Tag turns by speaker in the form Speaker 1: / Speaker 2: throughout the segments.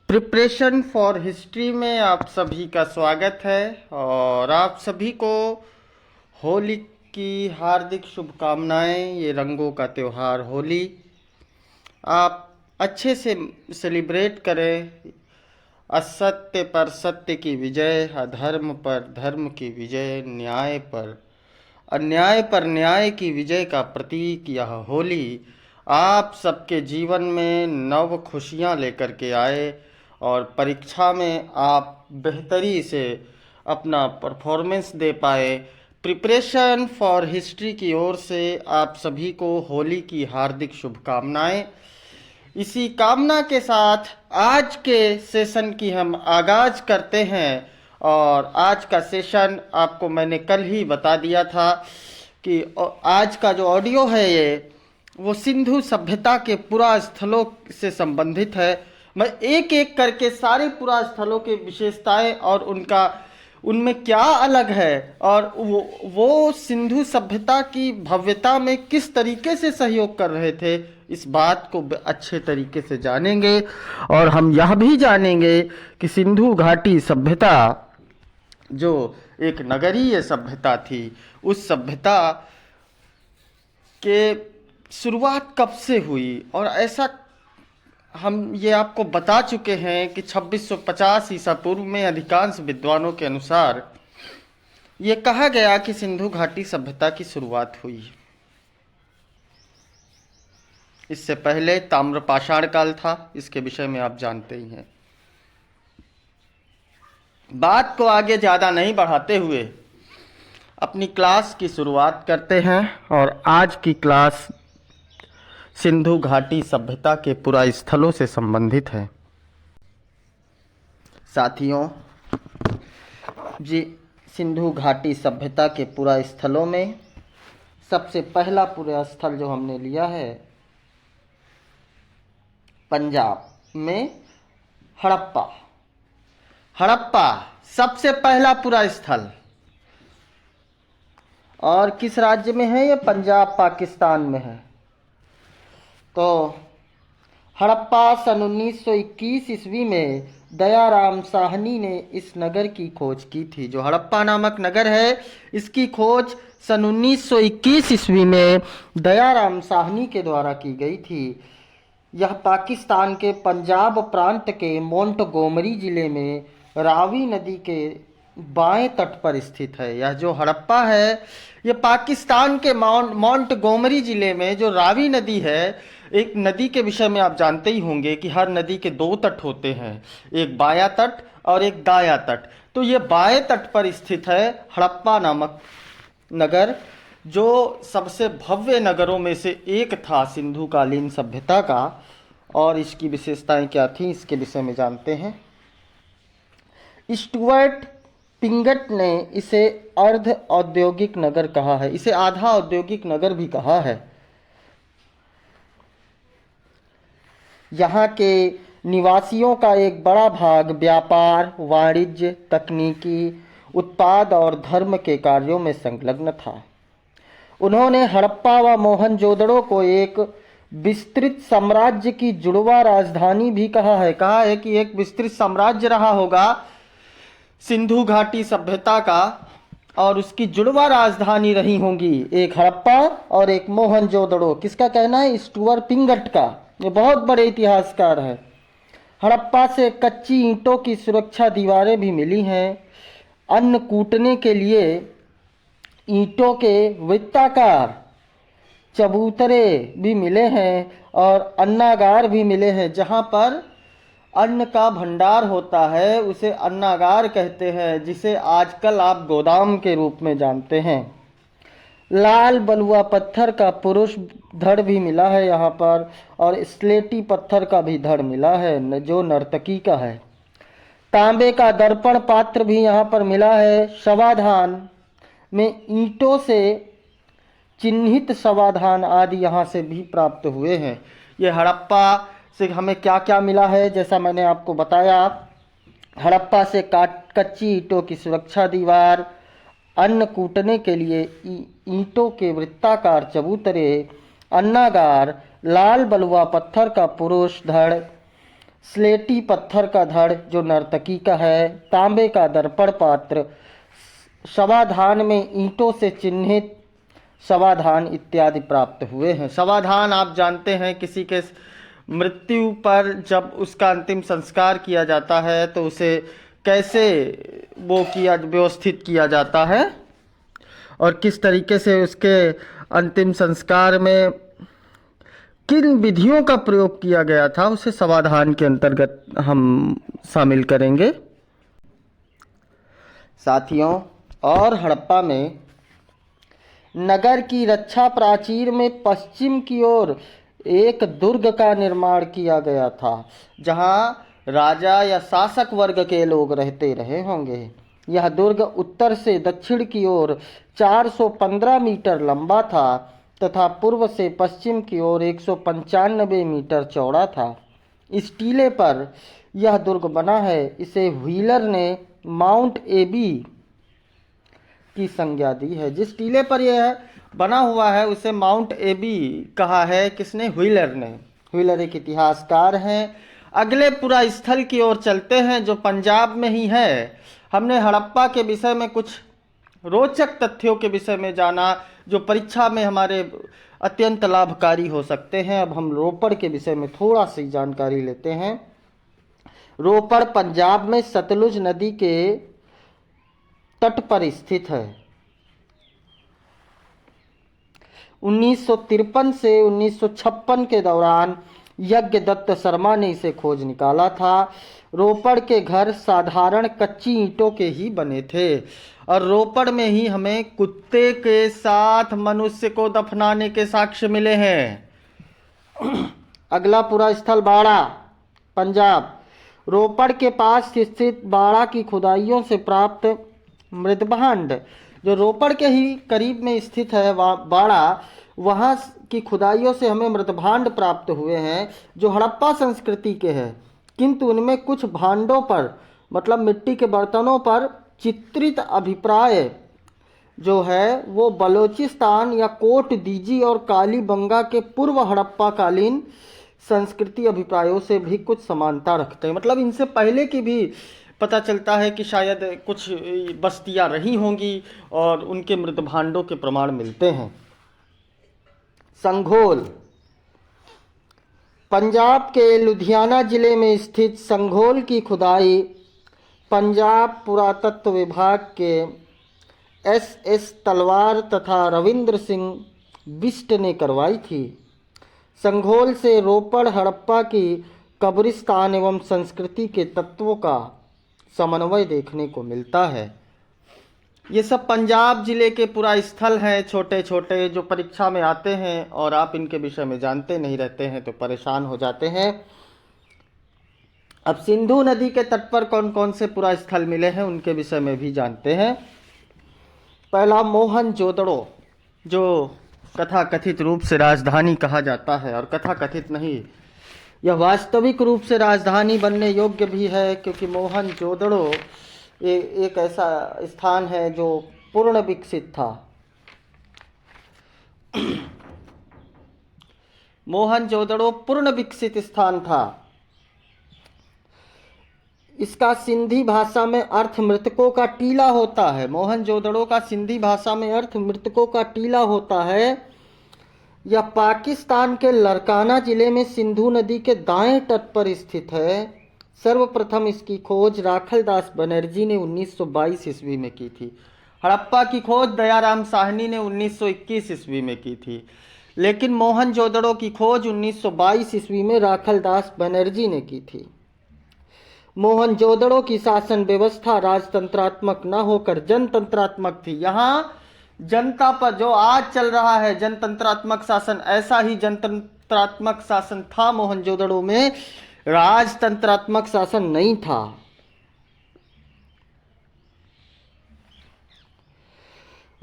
Speaker 1: Preparation for history में आप सभी का स्वागत है और आप सभी को होली की हार्दिक शुभकामनाएं। ये रंगों का त्यौहार होली आप अच्छे से सेलिब्रेट करें। असत्य पर सत्य की विजय, अधर्म पर धर्म की विजय, न्याय पर अन्याय पर न्याय की विजय का प्रतीक यह होली आप सबके जीवन में नव खुशियां लेकर के आए और परीक्षा में आप बेहतरी से अपना परफॉर्मेंस दे पाए। प्रिपरेशन फॉर हिस्ट्री की ओर से आप सभी को होली की हार्दिक शुभकामनाएं। इसी कामना के साथ आज के सेशन की हम आगाज करते हैं। और आज का सेशन आपको मैंने कल ही बता दिया था कि आज का जो ऑडियो है वो सिंधु सभ्यता के पुरा स्थलों से संबंधित है। मैं एक एक करके सारे पुरा स्थलों के विशेषताएं और उनमें क्या अलग है और वो सिंधु सभ्यता की भव्यता में किस तरीके से सहयोग कर रहे थे, इस बात को अच्छे तरीके से जानेंगे। और हम यह भी जानेंगे कि सिंधु घाटी सभ्यता जो एक नगरीय सभ्यता थी, उस सभ्यता के शुरुआत कब से हुई। और ऐसा हम ये आपको बता चुके हैं कि 2650 ईसा पूर्व में अधिकांश विद्वानों के अनुसार ये कहा गया कि सिंधु घाटी सभ्यता की शुरुआत हुई। इससे पहले ताम्रपाषाण काल था, इसके विषय में आप जानते ही हैं। बात को आगे ज़्यादा नहीं बढ़ाते हुए अपनी क्लास की शुरुआत करते हैं। और आज की क्लास सिंधु घाटी सभ्यता के पुरा स्थलों से संबंधित है। साथियों जी, सिंधु घाटी सभ्यता के पुरा स्थलों में सबसे पहला पुरा स्थल जो हमने लिया है पंजाब में हड़प्पा। हड़प्पा सबसे पहला पुरा स्थल। और किस राज्य में है ये? पंजाब पाकिस्तान में है। तो हड़प्पा सन 1921 ईस्वी में दयाराम साहनी ने इस नगर की खोज की थी। जो हड़प्पा नामक नगर है, इसकी खोज सन 1921 ईस्वी में दयाराम साहनी के द्वारा की गई थी। यह पाकिस्तान के पंजाब प्रांत के मोंटगोमरी जिले में रावी नदी के बाएं तट पर स्थित है। यह जो हड़प्पा है, ये पाकिस्तान के मोंटगोमरी जिले में जो रावी नदी है, एक नदी के विषय में आप जानते ही होंगे कि हर नदी के दो तट होते हैं, एक बायां तट और एक दायां तट। तो ये बाएं तट पर स्थित है हड़प्पा नामक नगर, जो सबसे भव्य नगरों में से एक था सिंधुकालीन सभ्यता का। और इसकी विशेषताएं क्या थी, इसके विषय में जानते हैं। स्टुअर्ट पिंगट ने इसे अर्ध औद्योगिक नगर कहा है, इसे आधा औद्योगिक नगर भी कहा है। यहाँ के निवासियों का एक बड़ा भाग व्यापार, वाणिज्य, तकनीकी, उत्पाद और धर्म के कार्यों में संलग्न था। उन्होंने हड़प्पा व मोहनजोदड़ो को एक विस्तृत साम्राज्य की जुड़वा राजधानी भी कहा है कि एक विस्तृत साम्राज्य रहा होगा सिंधु घाटी सभ्यता का, और उसकी जुड़वा राजधानी रही होंगी एक हड़प्पा और एक मोहनजोदड़ो। किसका कहना है? स्टुअर्ट पिंगट का। ये बहुत बड़े इतिहासकार है। हड़प्पा से कच्ची ईंटों की सुरक्षा दीवारें भी मिली हैं। अन्न कूटने के लिए ईंटों के वृत्ताकार चबूतरे भी मिले हैं और अन्नागार भी मिले हैं। जहाँ पर अन्न का भंडार होता है उसे अन्नागार कहते हैं, जिसे आजकल आप गोदाम के रूप में जानते हैं। लाल बलुआ पत्थर का पुरुष धड़ भी मिला है यहाँ पर, और स्लेटी पत्थर का भी धड़ मिला है जो नर्तकी का है। तांबे का दर्पण पात्र भी यहाँ पर मिला है। समाधान में ईंटों से चिन्हित समाधान आदि यहाँ से भी प्राप्त हुए हैं। ये हड़प्पा से हमें क्या क्या मिला है, जैसा मैंने आपको बताया, हड़प्पा से कच्ची ईंटों की सुरक्षा दीवार, अन्न कूटने के लिए ईंटों के वृत्ताकार चबूतरे, अन्नागार, लाल बलुआ पत्थर का पुरुष धड़, स्लेटी पत्थर का धड़ जो नर्तकी का है, तांबे का दर्पण पात्र, समाधान में ईंटों से चिन्हित समाधान इत्यादि प्राप्त हुए हैं। समाधान आप जानते हैं, किसी के मृत्यु पर जब उसका अंतिम संस्कार किया जाता है तो उसे कैसे वो व्यवस्थित किया जाता है और किस तरीके से उसके अंतिम संस्कार में किन विधियों का प्रयोग किया गया था, उसे समाधान के अंतर्गत हम शामिल करेंगे। साथियों, और हड़प्पा में नगर की रक्षा प्राचीर में पश्चिम की ओर एक दुर्ग का निर्माण किया गया था, जहां राजा या शासक वर्ग के लोग रहते रहे होंगे। यह दुर्ग उत्तर से दक्षिण की ओर 415 मीटर लंबा था तथा पूर्व से पश्चिम की ओर 195 मीटर चौड़ा था। इस टीले पर यह दुर्ग बना है। इसे व्हीलर ने माउंट एबी की संज्ञा दी है। जिस टीले पर यह बना हुआ है उसे माउंट एबी कहा है। किसने? व्हीलर ने। व्हीलर एक इतिहासकार हैं। अगले पूरा स्थल की ओर चलते हैं जो पंजाब में ही है। हमने हड़प्पा के विषय में कुछ रोचक तथ्यों के विषय में जाना जो परीक्षा में हमारे अत्यंत लाभकारी हो सकते हैं। अब हम रोपड़ के विषय में थोड़ा सी जानकारी लेते हैं। रोपड़ पंजाब में सतलुज नदी के तट पर स्थित है। 1953 से 1956 के दौरान यज्ञदत्त शर्मा ने इसे खोज निकाला था। रोपड़ के घर साधारण कच्ची ईंटों के ही बने थे और रोपड़ में ही हमें कुत्ते के साथ मनुष्य को दफनाने के साक्ष्य मिले हैं। अगला पूरा स्थल बाड़ा, पंजाब। रोपड़ के पास स्थित बाड़ा की खुदाइयों से प्राप्त मृदभांड, जो रोपड़ के ही करीब में स्थित है बाड़ा, वहाँ की खुदाइयों से हमें मृदभांड प्राप्त हुए हैं जो हड़प्पा संस्कृति के हैं, किंतु उनमें कुछ भांडों पर मतलब मिट्टी के बर्तनों पर चित्रित अभिप्राय जो है वो बलोचिस्तान या कोट दीजी और कालीबंगा के पूर्व हड़प्पा कालीन संस्कृति अभिप्रायों से भी कुछ समानता रखते हैं। मतलब इनसे पहले की भी पता चलता है कि शायद कुछ बस्तियां रही होंगी और उनके मृदभांडों के प्रमाण मिलते हैं। संघोल, पंजाब के लुधियाना जिले में स्थित संघोल की खुदाई पंजाब पुरातत्व विभाग के एस तलवार तथा रविंद्र सिंह बिष्ट ने करवाई थी। संघोल से रोपड़ हड़प्पा की कब्रिस्तान एवं संस्कृति के तत्वों का समन्वय देखने को मिलता है। ये सब पंजाब जिले के पूरा स्थल हैं, छोटे छोटे, जो परीक्षा में आते हैं और आप इनके विषय में जानते नहीं रहते हैं तो परेशान हो जाते हैं। अब सिंधु नदी के तट पर कौन कौन से पूरा स्थल मिले हैं उनके विषय में भी जानते हैं। पहला मोहनजोदड़ो, जो कथा कथित रूप से राजधानी कहा जाता है, और कथा कथित नहीं, यह वास्तविक रूप से राजधानी बनने योग्य भी है, क्योंकि मोहनजोदड़ो एक ऐसा स्थान है जो पूर्ण विकसित था। मोहनजोदड़ो पूर्ण विकसित स्थान था। इसका सिंधी भाषा में अर्थ मृतकों का टीला होता है। मोहनजोदड़ो का सिंधी भाषा में अर्थ मृतकों का टीला होता है। यह पाकिस्तान के लड़काना जिले में सिंधु नदी के दाएं तट पर स्थित है। सर्वप्रथम इसकी खोज राखलदास बनर्जी ने 1922 ईस्वी में की थी। हड़प्पा की खोज दयाराम साहनी ने 1921 ईस्वी में की थी, लेकिन मोहनजोदड़ो की खोज 1922 ईस्वी में राखलदास बनर्जी ने की थी। मोहनजोदड़ो की शासन व्यवस्था राजतंत्रात्मक न होकर जनतंत्रात्मक थी। यहाँ जनता पर जो आज चल रहा है जनतंत्रात्मक शासन, ऐसा ही जनतंत्रात्मक शासन था मोहनजोदड़ो में, राजतंत्रात्मक शासन नहीं था।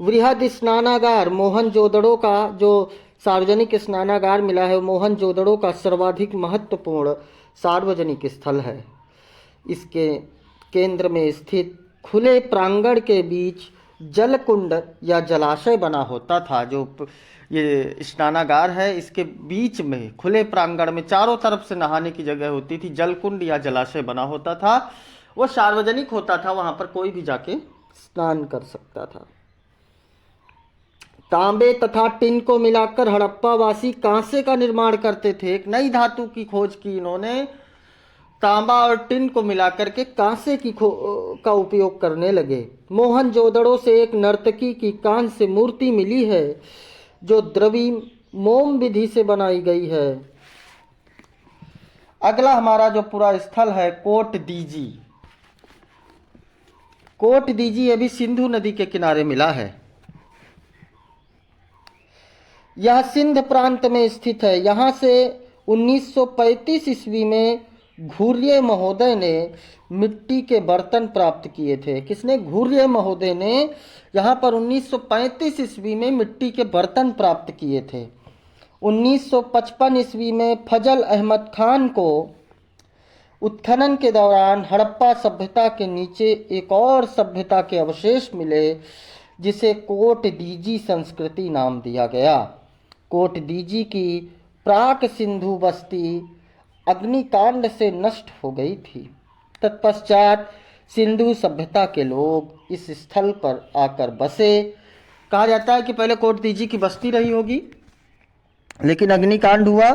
Speaker 1: वृहद स्नानागार, मोहनजोदड़ो का जो सार्वजनिक स्नानागार मिला है मोहनजोदड़ो का सर्वाधिक महत्वपूर्ण सार्वजनिक स्थल है। इसके केंद्र में स्थित खुले प्रांगण के बीच जलकुंड या जलाशय बना होता था। जो ये स्नानागार है, इसके बीच में खुले प्रांगण में चारों तरफ से नहाने की जगह होती थी। जलकुंड या जलाशय बना होता था, वो सार्वजनिक होता था, वहां पर कोई भी जाके स्नान कर सकता था। तांबे तथा टिन को मिलाकर हड़प्पा वासी कांसे का निर्माण करते थे। एक नई धातु की खोज की इन्होंने, तांबा और टिन को मिलाकर के कांसे का उपयोग करने लगे। मोहनजोदड़ो से एक नर्तकी की कांस्य मूर्ति मिली है जो द्रवी मोम विधि से बनाई गई है। अगला हमारा जो पूरा स्थल है कोट दीजी। कोट दीजी ये भी सिंधु नदी के किनारे मिला है। यह सिंध प्रांत में स्थित है। यहाँ से 1935 ईस्वी में घुर्ये महोदय ने मिट्टी के बर्तन प्राप्त किए थे। किसने? घुर्ये महोदय ने यहाँ पर 1935 ईस्वी में मिट्टी के बर्तन प्राप्त किए थे। 1955 ईस्वी में फजल अहमद खान को उत्खनन के दौरान हड़प्पा सभ्यता के नीचे एक और सभ्यता के अवशेष मिले जिसे कोट दीजी संस्कृति नाम दिया गया। कोट दीजी की प्राक सिंधु बस्ती अग्निकांड से नष्ट हो गई थी। तत्पश्चात सिंधु सभ्यता के लोग इस स्थल पर आकर बसे। कहा जाता है कि पहले कोट दीजी की बस्ती रही होगी, लेकिन अग्निकांड हुआ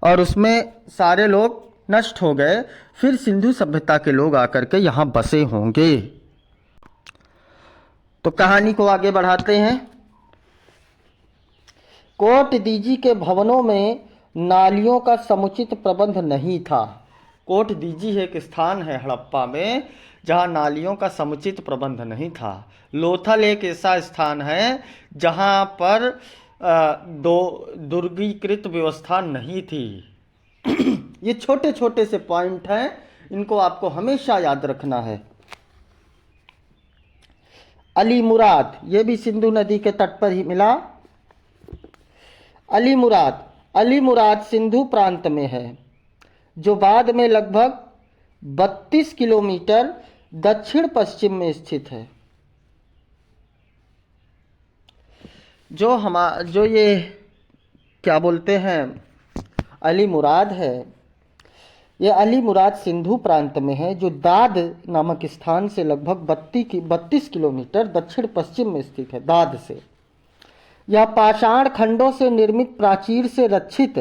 Speaker 1: और उसमें सारे लोग नष्ट हो गए। फिर सिंधु सभ्यता के लोग आकर के यहाँ बसे होंगे। तो कहानी को आगे बढ़ाते हैं। कोट दीजी के भवनों में नालियों का समुचित प्रबंध नहीं था। कोट दीजी एक स्थान है हड़प्पा में जहाँ नालियों का समुचित प्रबंध नहीं था। लोथल एक ऐसा स्थान है जहाँ पर दुर्गीकृत व्यवस्था नहीं थी। ये छोटे छोटे से पॉइंट हैं, इनको आपको हमेशा याद रखना है। अली मुराद, ये भी सिंधु नदी के तट पर ही मिला। अली मुराद सिंधु प्रांत में है, जो बाद में लगभग 32 किलोमीटर दक्षिण पश्चिम में स्थित है। जो ये क्या बोलते हैं अली मुराद है, ये अली मुराद सिंधु प्रांत में है, जो दाद नामक स्थान से लगभग 32 किलोमीटर दक्षिण पश्चिम में स्थित है। दाद से यह पाषाण खंडों से निर्मित प्राचीर से रक्षित,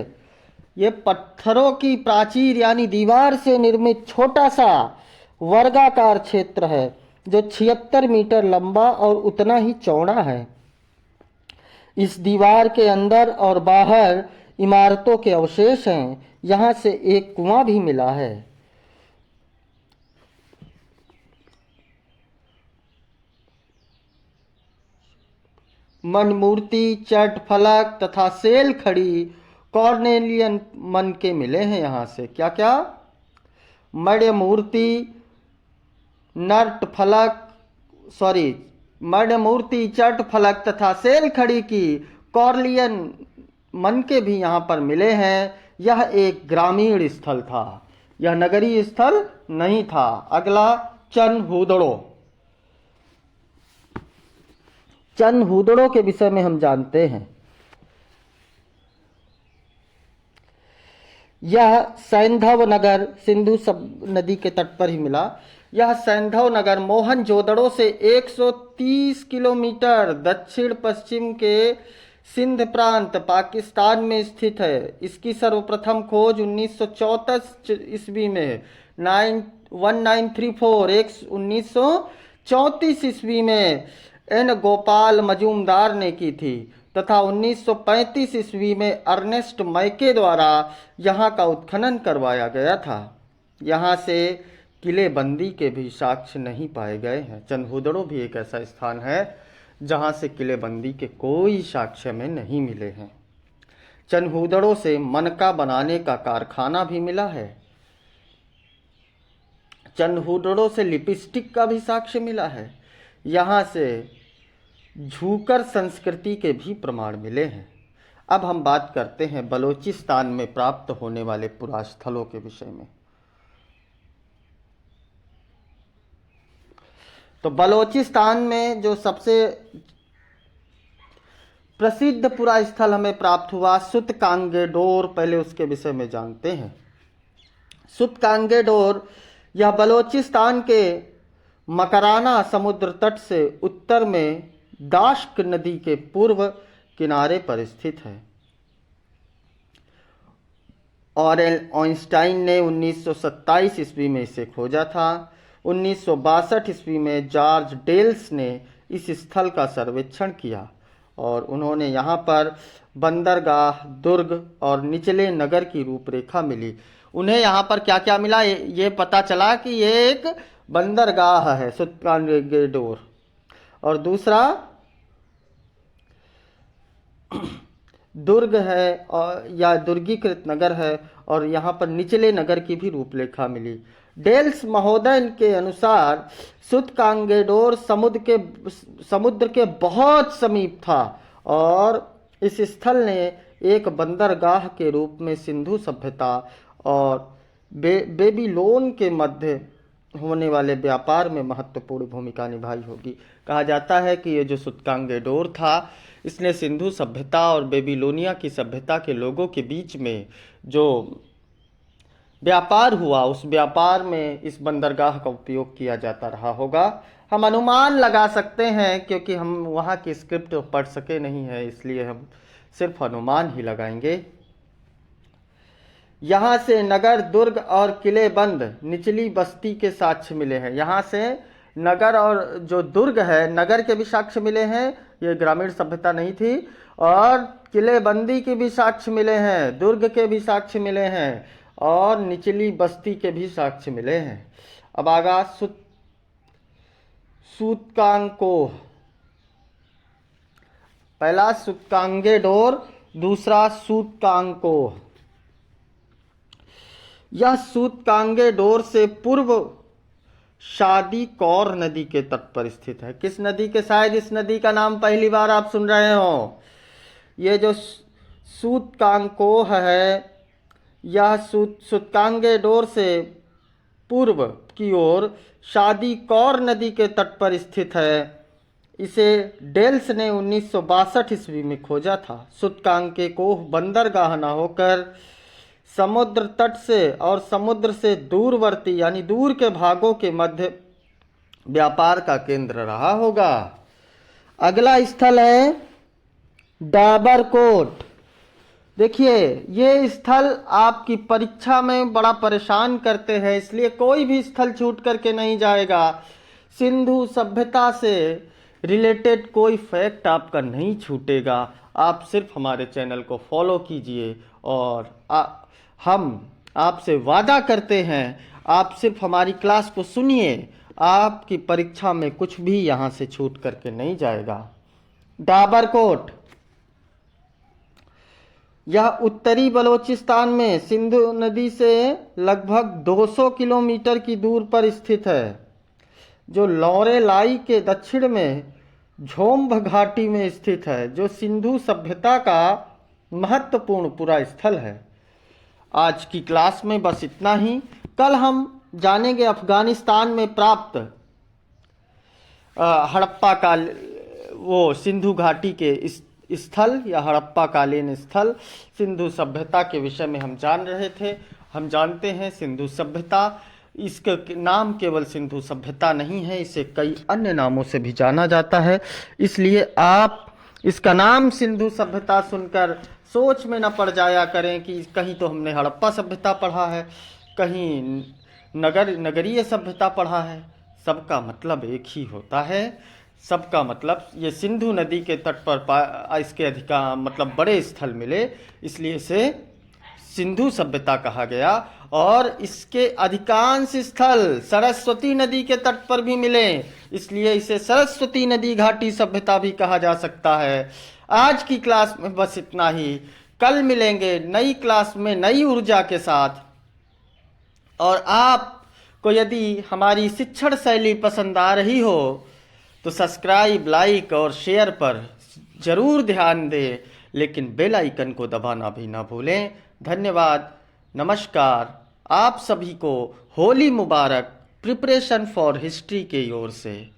Speaker 1: ये पत्थरों की प्राचीर यानी दीवार से निर्मित छोटा सा वर्गाकार क्षेत्र है जो 76 मीटर लंबा और उतना ही चौड़ा है। इस दीवार के अंदर और बाहर इमारतों के अवशेष हैं। यहाँ से एक कुआं भी मिला है। मनमूर्ति, चट फलक तथा सेल खड़ी कॉर्नेलियन मन के मिले हैं। यहाँ से क्या क्या? मणि मूर्ति, मणि मूर्ति, चट फलक तथा सेल खड़ी की कॉर्लियन मन के भी यहाँ पर मिले हैं। यह एक ग्रामीण स्थल था, यह नगरीय स्थल नहीं था। अगला चनहूदड़ो। चनहूदड़ो के विषय में हम जानते हैं। यह सैंधव नगर सिंधु नदी के तट पर ही मिला। यह सैंधव नगर मोहनजोदड़ो से 130 किलोमीटर दक्षिण पश्चिम के सिंध प्रांत पाकिस्तान में स्थित है। इसकी सर्वप्रथम खोज 1934 ईस्वी में 1934 ईस्वी में एन गोपाल मजूमदार ने की थी तथा 1935 ईस्वी में अर्नेस्ट मैके द्वारा यहाँ का उत्खनन करवाया गया था। यहाँ से किलेबंदी के भी साक्ष्य नहीं पाए गए हैं। चनहूदड़ो भी एक ऐसा स्थान है जहाँ से किलेबंदी के कोई साक्ष्य में नहीं मिले हैं। चनहूदड़ो से मनका बनाने का कारखाना भी मिला है। चनहूदड़ो से लिपस्टिक का भी साक्ष्य मिला है। यहाँ से झूकर संस्कृति के भी प्रमाण मिले हैं। अब हम बात करते हैं बलोचिस्तान में प्राप्त होने वाले पुरास्थलों के विषय में। तो बलोचिस्तान में जो सबसे प्रसिद्ध पुरा स्थल हमें प्राप्त हुआ सुतकांगेडोर, पहले उसके विषय में जानते हैं। सुतकांगेडोर यह बलोचिस्तान के मकराना समुद्र तट से उत्तर में दाश्क नदी के पूर्व किनारे पर स्थित है। ऑरेल आइंस्टाइन ने 1927 ईस्वी में इसे खोजा था। 1962 ईस्वी में जॉर्ज डेल्स ने इस स्थल का सर्वेक्षण किया और उन्होंने यहाँ पर बंदरगाह, दुर्ग और निचले नगर की रूपरेखा मिली। उन्हें यहाँ पर क्या क्या मिला, ये पता चला कि ये एक बंदरगाह है सुतकांगेडोर, और दूसरा दुर्ग है और या दुर्गीकृत नगर है, और यहाँ पर निचले नगर की भी रूपरेखा मिली। डेल्स महोदय के अनुसार सुतकांगेडोर समुद्र के बहुत समीप था और इस स्थल ने एक बंदरगाह के रूप में सिंधु सभ्यता और बेबीलोन के मध्य होने वाले व्यापार में महत्वपूर्ण भूमिका निभाई होगी। कहा जाता है कि ये जो सुतकांगेडोर था, इसने सिंधु सभ्यता और बेबीलोनिया की सभ्यता के लोगों के बीच में जो व्यापार हुआ, उस व्यापार में इस बंदरगाह का उपयोग किया जाता रहा होगा। हम अनुमान लगा सकते हैं, क्योंकि हम वहाँ की स्क्रिप्ट पढ़ सके नहीं है, इसलिए हम सिर्फ अनुमान ही लगाएंगे। यहाँ से नगर, दुर्ग और किलेबंद निचली बस्ती के साक्ष्य मिले हैं। यहाँ से नगर और जो दुर्ग है, नगर के भी साक्ष्य मिले हैं, ये ग्रामीण सभ्यता नहीं थी, और किलेबंदी के भी साक्ष्य मिले हैं, दुर्ग के भी साक्ष्य मिले हैं और निचली बस्ती के भी साक्ष्य मिले हैं। अब आगा सूतकांकोह, पहला सुतकांगेडोर, दूसरा सूतकांकोह। यह सूतकांगेडोर से पूर्व शादी कौर नदी के तट पर स्थित है। किस नदी के, शायद इस नदी का नाम पहली बार आप सुन रहे हो। ये जो सूतकांकोह है, यह सूतकांगेडोर से पूर्व की ओर शादी कौर नदी के तट पर स्थित है। इसे डेल्स ने 1962 ईस्वी में खोजा था। सूतकांगेकोह बंदरगाह न होकर समुद्र तट से और समुद्र से दूरवर्ती यानी दूर के भागों के मध्य व्यापार का केंद्र रहा होगा। अगला स्थल है डाबरकोट। देखिए, ये स्थल आपकी परीक्षा में बड़ा परेशान करते हैं, इसलिए कोई भी स्थल छूट करके नहीं जाएगा। सिंधु सभ्यता से रिलेटेड कोई फैक्ट आपका नहीं छूटेगा। आप सिर्फ हमारे चैनल को फॉलो कीजिए और हम आपसे वादा करते हैं, आप सिर्फ हमारी क्लास को सुनिए, आपकी परीक्षा में कुछ भी यहाँ से छूट करके नहीं जाएगा। डाबरकोट, यह उत्तरी बलोचिस्तान में सिंधु नदी से लगभग 200 किलोमीटर की दूर पर स्थित है, जो लौरेलाई के दक्षिण में झोम्भ घाटी में स्थित है, जो सिंधु सभ्यता का महत्वपूर्ण पुरा स्थल है। आज की क्लास में बस इतना ही। कल हम जानेंगे अफगानिस्तान में प्राप्त हड़प्पा काल वो सिंधु घाटी के स्थल या हड़प्पा कालीन स्थल सिंधु सभ्यता के विषय में हम जान रहे थे। हम जानते हैं सिंधु सभ्यता, इसका नाम केवल सिंधु सभ्यता नहीं है, इसे कई अन्य नामों से भी जाना जाता है। इसलिए आप इसका नाम सिंधु सभ्यता सुनकर सोच में न पड़ जाया करें कि कहीं तो हमने हड़प्पा सभ्यता पढ़ा है, कहीं नगरीय सभ्यता पढ़ा है। सबका मतलब एक ही होता है। सबका मतलब ये सिंधु नदी के तट पर इसके मतलब बड़े स्थल मिले, इसलिए इसे सिंधु सभ्यता कहा गया। और इसके अधिकांश स्थल सरस्वती नदी के तट पर भी मिले, इसलिए इसे सरस्वती नदी घाटी सभ्यता भी कहा जा सकता है। आज की क्लास में बस इतना ही। कल मिलेंगे नई क्लास में नई ऊर्जा के साथ। और आपको यदि हमारी शिक्षण शैली पसंद आ रही हो तो सब्सक्राइब, लाइक और शेयर पर जरूर ध्यान दें, लेकिन बेल आइकन को दबाना भी ना भूलें। धन्यवाद, नमस्कार। आप सभी को होली मुबारक प्रिपरेशन फॉर हिस्ट्री के ओर से।